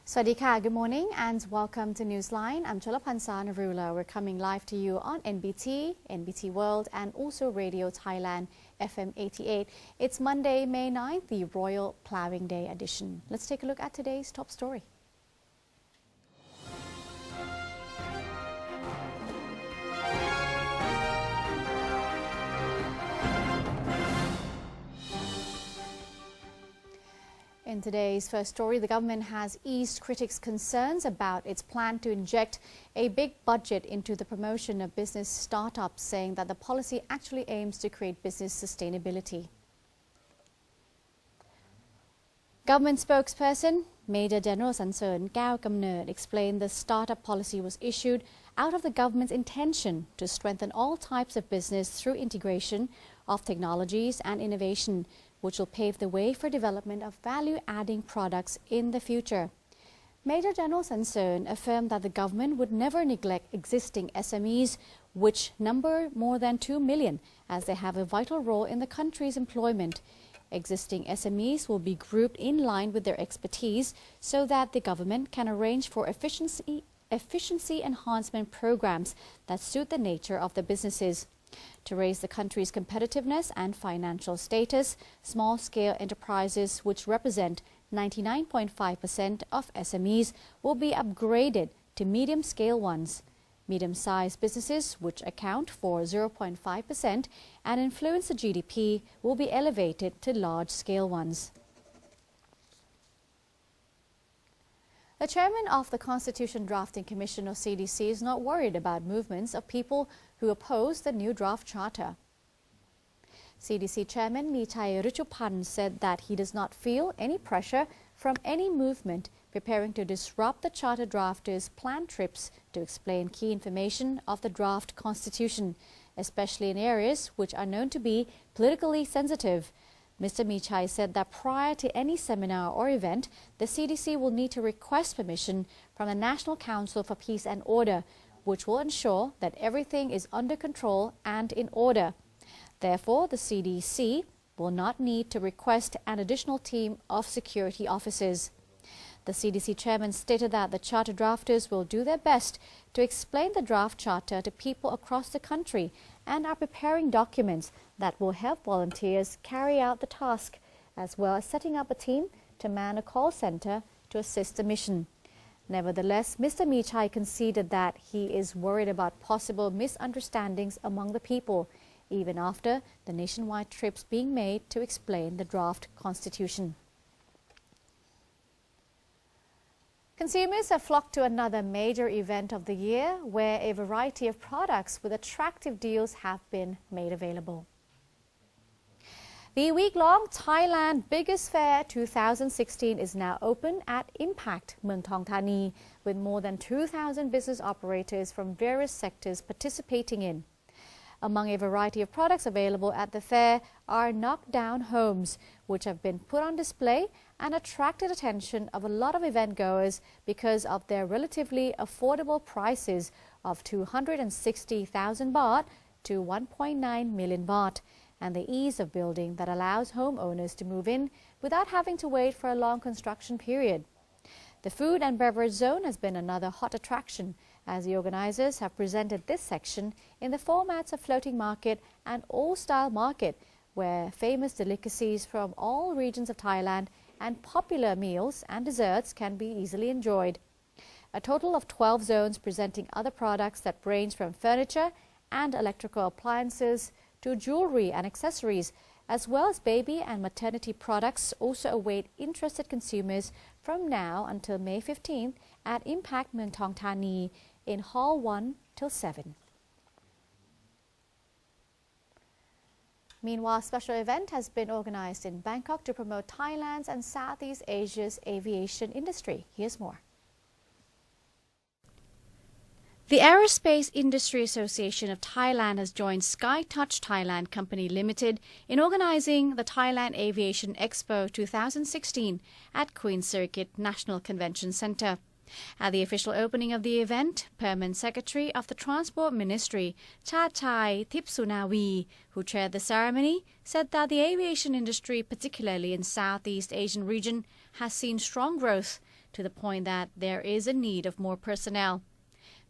Swadika, good morning and welcome to Newsline. I'm Cholapansa Narula. We're coming live to you on NBT, NBT World and also Radio Thailand FM 88. It's Monday, May 9th, the Royal Ploughing Day edition. Let's take a look at today's top story. In today's first story, the government has eased critics' concerns about its plan to inject a big budget into the promotion of business startups, saying that the policy actually aims to create business sustainability. Government spokesperson Major General Sansern Kao Kamnerd explained the startup policy was issued out of the government's intention to strengthen all types of business through integration of technologies and innovation, which will pave the way for development of value-adding products in the future. Major General Sansern affirmed that the government would never neglect existing SMEs, which number more than 2 million, as they have a vital role in the country's employment. Existing SMEs will be grouped in line with their expertise so that the government can arrange for efficiency enhancement programs that suit the nature of the businesses. To raise the country's competitiveness and financial status, small-scale enterprises, which represent 99.5% of SMEs, will be upgraded to medium-scale ones. Medium-sized businesses, which account for 0.5% and influence the GDP, will be elevated to large-scale ones. The chairman of the Constitution Drafting Commission, or CDC, is not worried about movements of people who oppose the new draft charter. CDC Chairman Michai Richupan said that he does not feel any pressure from any movement preparing to disrupt the charter drafters' planned trips to explain key information of the draft constitution, especially in areas which are known to be politically sensitive. Mr. Michai said that prior to any seminar or event, the CDC will need to request permission from the National Council for Peace and Order, which will ensure that everything is under control and in order. Therefore, the CDC will not need to request an additional team of security officers. The CDC chairman stated that the charter drafters will do their best to explain the draft charter to people across the country and are preparing documents that will help volunteers carry out the task, as well as setting up a team to man a call center to assist the mission. Nevertheless, Mr. Michai conceded that he is worried about possible misunderstandings among the people, even after the nationwide trips being made to explain the draft constitution. Consumers have flocked to another major event of the year, where a variety of products with attractive deals have been made available. The week-long Thailand Biggest Fair 2016 is now open at Impact Mueang Thong Thani, with more than 2,000 business operators from various sectors participating in. Among a variety of products available at the fair are knockdown homes, which have been put on display and attracted attention of a lot of event goers because of their relatively affordable prices of 260,000 baht to 1.9 million baht, and the ease of building that allows homeowners to move in without having to wait for a long construction period. The food and beverage zone has been another hot attraction, as the organizers have presented this section in the formats of floating market and all-style market, where famous delicacies from all regions of Thailand and popular meals and desserts can be easily enjoyed. A total of 12 zones presenting other products that range from furniture and electrical appliances to jewelry and accessories, as well as baby and maternity products, also await interested consumers from now until May 15th at Impact Mueang Thong Thani in Hall 1 till 7. Meanwhile, a special event has been organized in Bangkok to promote Thailand's and Southeast Asia's aviation industry. Here's more. The Aerospace Industry Association of Thailand has joined SkyTouch Thailand Company Limited in organizing the Thailand Aviation Expo 2016 at Queen Circuit National Convention Center. At the official opening of the event, Permanent Secretary of the Transport Ministry, Chai Thipsunavi, who chaired the ceremony, said that the aviation industry, particularly in Southeast Asian region, has seen strong growth. to the point that there is a need of more personnel.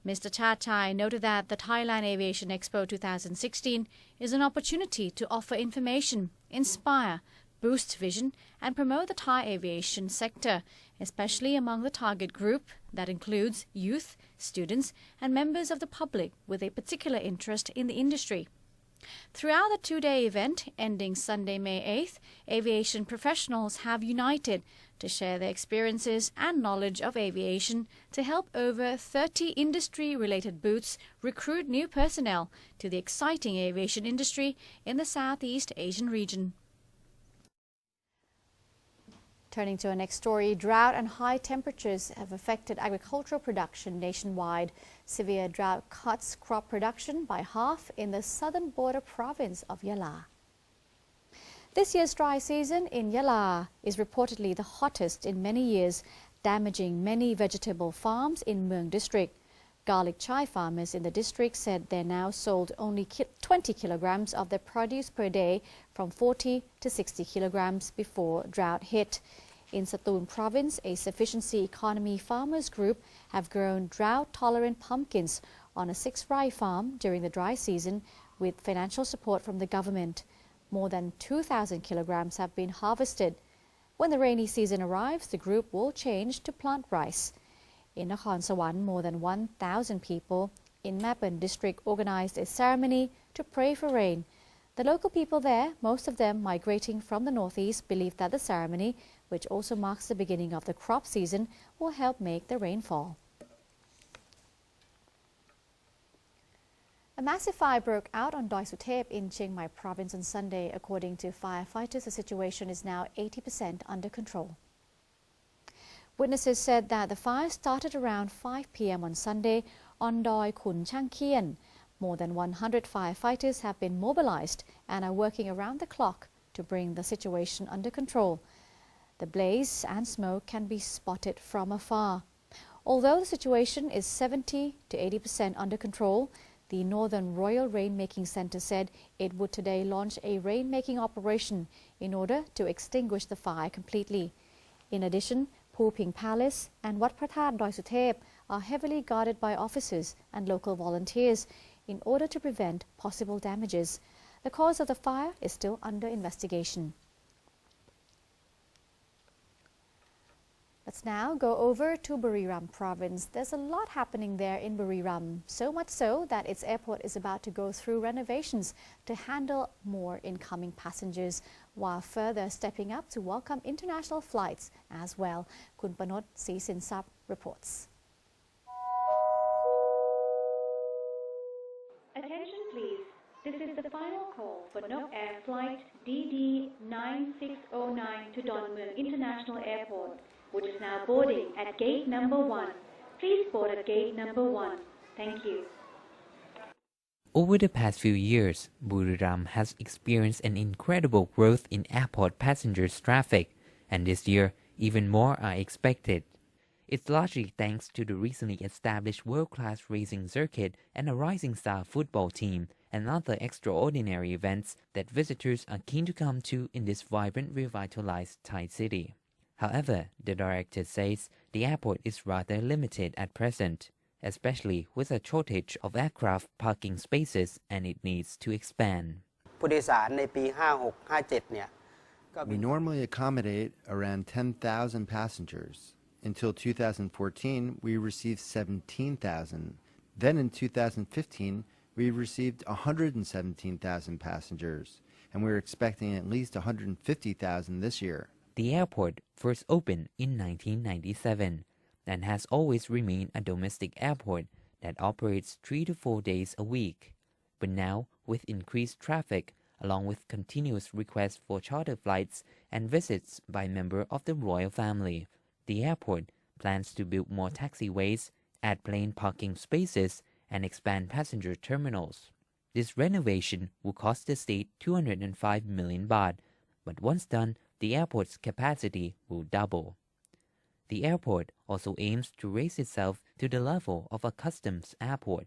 Mr. Chathai noted that the Thailand Aviation Expo 2016 is an opportunity to offer information, inspire, boost vision and promote the Thai aviation sector, especially among the target group that includes youth, students and members of the public with a particular interest in the industry. Throughout the two-day event, ending Sunday, May 8th, aviation professionals have united to share their experiences and knowledge of aviation to help over 30 industry-related booths recruit new personnel to the exciting aviation industry in the Southeast Asian region. Turning to our next story, drought and high temperatures have affected agricultural production nationwide. Severe drought cuts crop production by half in the southern border province of Yala. This year's dry season in Yala is reportedly the hottest in many years, damaging many vegetable farms in Mueang district. Garlic chai farmers in the district said they now sold only 20 kilograms of their produce per day from 40 to 60 kilograms before drought hit. In Satun province, a sufficiency economy farmers group have grown drought-tolerant pumpkins on a 6-rai farm during the dry season with financial support from the government. More than 2,000 kilograms have been harvested. When the rainy season arrives, the group will change to plant rice. In Nakhon Sawan, more than 1,000 people in Mapan district organized a ceremony to pray for rain. The local people there, most of them migrating from the northeast, believe that the ceremony, which also marks the beginning of the crop season, will help make the rainfall. A massive fire broke out on Doi Suthep in Chiang Mai province on Sunday. According to firefighters, the situation is now 80% under control. Witnesses said that the fire started around 5 p.m. on Sunday on Doi Khun Chang Kien. More than 100 firefighters have been mobilized and are working around the clock to bring the situation under control. The blaze and smoke can be spotted from afar. Although the situation is 70 to 80% under control, the Northern Royal Rainmaking Centre said it would today launch a rainmaking operation in order to extinguish the fire completely. In addition, Phuping Palace and Wat Prathat Doi Suthep are heavily guarded by officers and local volunteers in order to prevent possible damages. The cause of the fire is still under investigation. Let's now go over to Buriram province. There's a lot happening there in Buriram, so much so that its airport is about to go through renovations to handle more incoming passengers, while further stepping up to welcome international flights as well. Kun Panot Sinsap reports. Attention please, this is the final call for Nok Air Flight DD9609 to Don Mueang International Airport, which is now boarding at gate number 1. Please board at gate number 1. Thank you. Over the past few years, Buriram has experienced an incredible growth in airport passengers traffic, and this year, even more are expected. It's largely thanks to the recently established world-class racing circuit and a rising star football team and other extraordinary events that visitors are keen to come to in this vibrant, revitalized Thai city. However, the director says the airport is rather limited at present, especially with a shortage of aircraft parking spaces, and it needs to expand. We normally accommodate around 10,000 passengers. Until 2014, we received 17,000. Then in 2015, we received 117,000 passengers, and we're expecting at least 150,000 this year. The airport first opened in 1997 and has always remained a domestic airport that operates 3 to 4 days a week. But now, with increased traffic, along with continuous requests for charter flights and visits by members of the royal family, the airport plans to build more taxiways, add plane parking spaces, and expand passenger terminals. This renovation will cost the state 205 million baht, but once done, the airport's capacity will double. The airport also aims to raise itself to the level of a customs airport,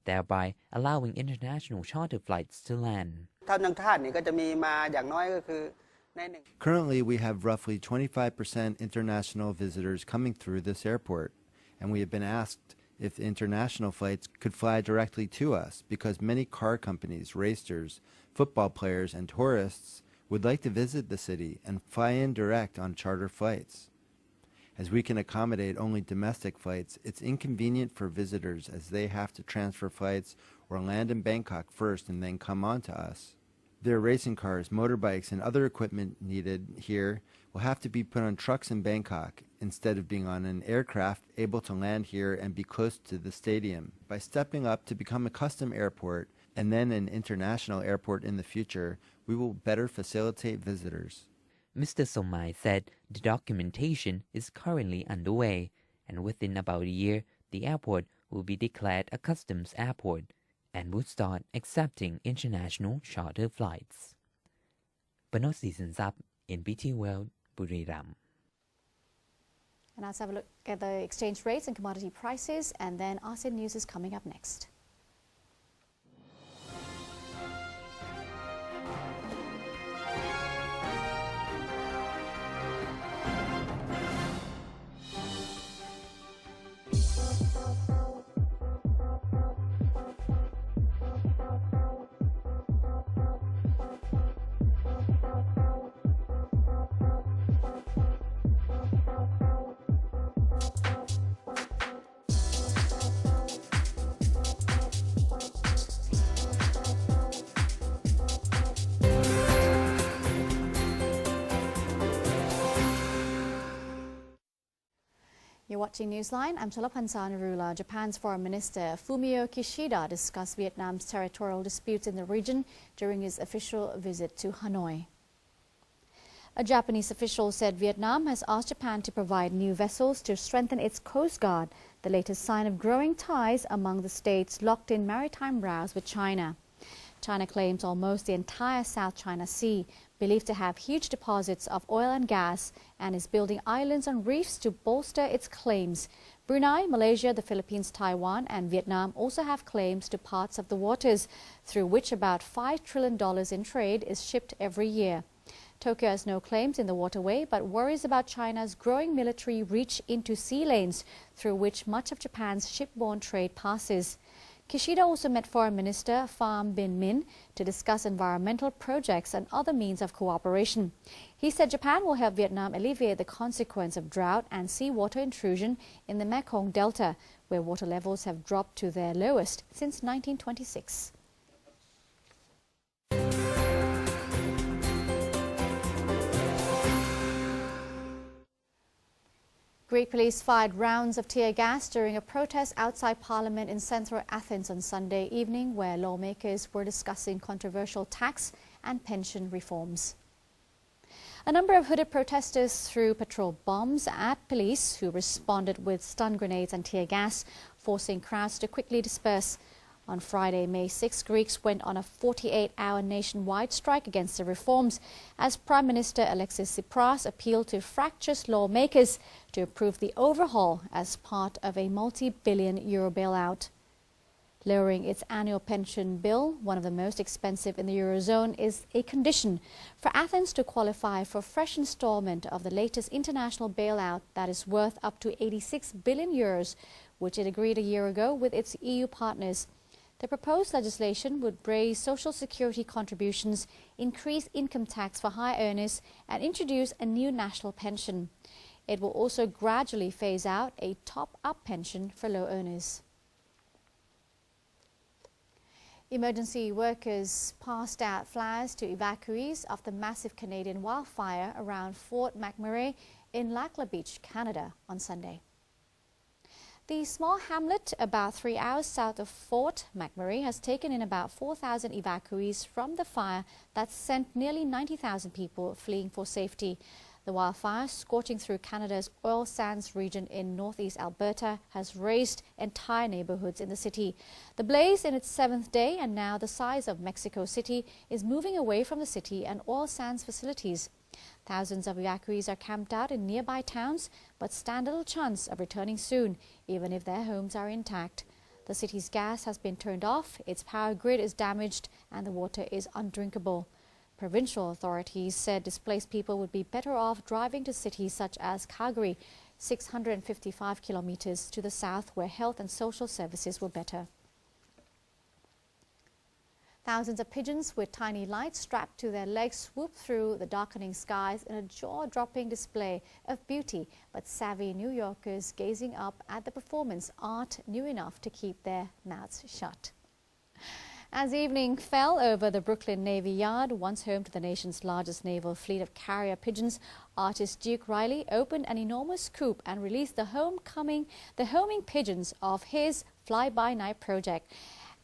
thereby allowing international charter flights to land. Currently, we have roughly 25% international visitors coming through this airport, and we have been asked if international flights could fly directly to us because many car companies, racers, football players, and tourists would like to visit the city and fly in direct on charter flights. As we can accommodate only domestic flights, it's inconvenient for visitors as they have to transfer flights or land in Bangkok first and then come on to us. Their racing cars, motorbikes, and other equipment needed here will have to be put on trucks in Bangkok instead of being on an aircraft able to land here and be close to the stadium. By stepping up to become a custom airport and then an international airport in the future, we will better facilitate visitors. Mr. Somai said the documentation is currently underway, and within about a year, the airport will be declared a customs airport and would start accepting international charter flights. Panot Seasonsap, NBT World, Buriram. And let's have a look at the exchange rates and commodity prices, and then ASEAN News is coming up next. You're watching Newsline. I'm Chalapansa Narula. Japan's Foreign Minister Fumio Kishida discussed Vietnam's territorial disputes in the region during his official visit to Hanoi. A Japanese official said Vietnam has asked Japan to provide new vessels to strengthen its coast guard, the latest sign of growing ties among the states locked in maritime rows with China. China claims almost the entire South China Sea, believed to have huge deposits of oil and gas, and is building islands and reefs to bolster its claims. Brunei, Malaysia, the Philippines, Taiwan and Vietnam also have claims to parts of the waters, through which about $5 trillion in trade is shipped every year. Tokyo has no claims in the waterway, but worries about China's growing military reach into sea lanes, through which much of Japan's shipborne trade passes. Kishida also met Foreign Minister Pham Binh Minh to discuss environmental projects and other means of cooperation. He said Japan will help Vietnam alleviate the consequence of drought and seawater intrusion in the Mekong Delta, where water levels have dropped to their lowest since 1926. Greek police fired rounds of tear gas during a protest outside Parliament in central Athens on Sunday evening, where lawmakers were discussing controversial tax and pension reforms. A number of hooded protesters threw petrol bombs at police, who responded with stun grenades and tear gas, forcing crowds to quickly disperse. On Friday, May 6, Greeks went on a 48-hour nationwide strike against the reforms as Prime Minister Alexis Tsipras appealed to fractious lawmakers to approve the overhaul as part of a multi-billion euro bailout. Lowering its annual pension bill, one of the most expensive in the Eurozone, is a condition for Athens to qualify for fresh installment of the latest international bailout that is worth up to 86 billion euros, which it agreed a year ago with its EU partners. The proposed legislation would raise social security contributions, increase income tax for high earners, and introduce a new national pension. It will also gradually phase out a top-up pension for low earners. Emergency workers passed out flyers to evacuees of the massive Canadian wildfire around Fort McMurray in Lachlan Beach, Canada, on Sunday. The small hamlet, about 3 hours south of Fort McMurray, has taken in about 4,000 evacuees from the fire that sent nearly 90,000 people fleeing for safety. The wildfire, scorching through Canada's oil sands region in northeast Alberta, has razed entire neighborhoods in the city. The blaze, in its 7th day and now the size of Mexico City, is moving away from the city and oil sands facilities. Thousands of evacuees are camped out in nearby towns, but stand little chance of returning soon, even if their homes are intact. The city's gas has been turned off, its power grid is damaged, and the water is undrinkable. Provincial authorities said displaced people would be better off driving to cities such as Calgary, 655 kilometers to the south, where health and social services were better. Thousands of pigeons with tiny lights strapped to their legs swooped through the darkening skies in a jaw-dropping display of beauty, but savvy New Yorkers gazing up at the performance aren't new enough to keep their mouths shut. As evening fell over the Brooklyn Navy Yard, once home to the nation's largest naval fleet of carrier pigeons, artist Duke Riley opened an enormous coop and released the homing pigeons of his fly-by-night project.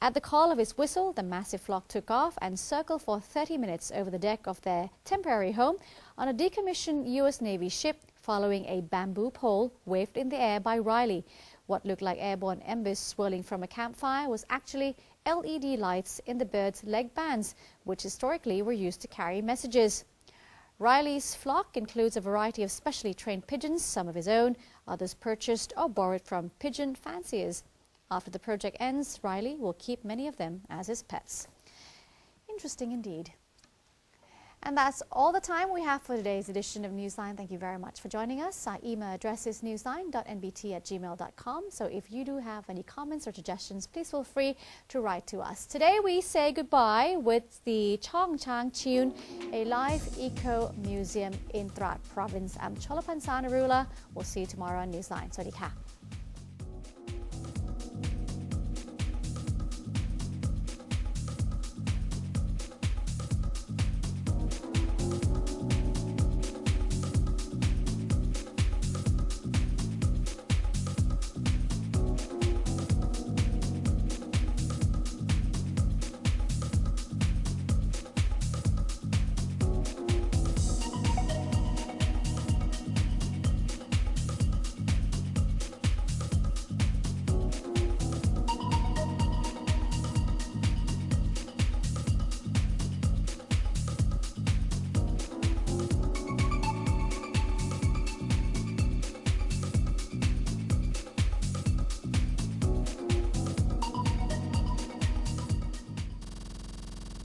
At the call of his whistle, the massive flock took off and circled for 30 minutes over the deck of their temporary home on a decommissioned U.S. Navy ship, following a bamboo pole waved in the air by Riley. What looked like airborne embers swirling from a campfire was actually LED lights in the birds' leg bands, which historically were used to carry messages. Riley's flock includes a variety of specially trained pigeons, some of his own, others purchased or borrowed from pigeon fanciers. After the project ends, Riley will keep many of them as his pets. Interesting indeed. And that's all the time we have for today's edition of Newsline. Thank you very much for joining us. Our email address is newsline.nbt@gmail.com. So if you do have any comments or suggestions, please feel free to write to us. Today we say goodbye with the Chong Chang tune, a live eco museum in Drought province. I'm Cholapan Sanarula. We'll see you tomorrow on Newsline. Sawasdee ka.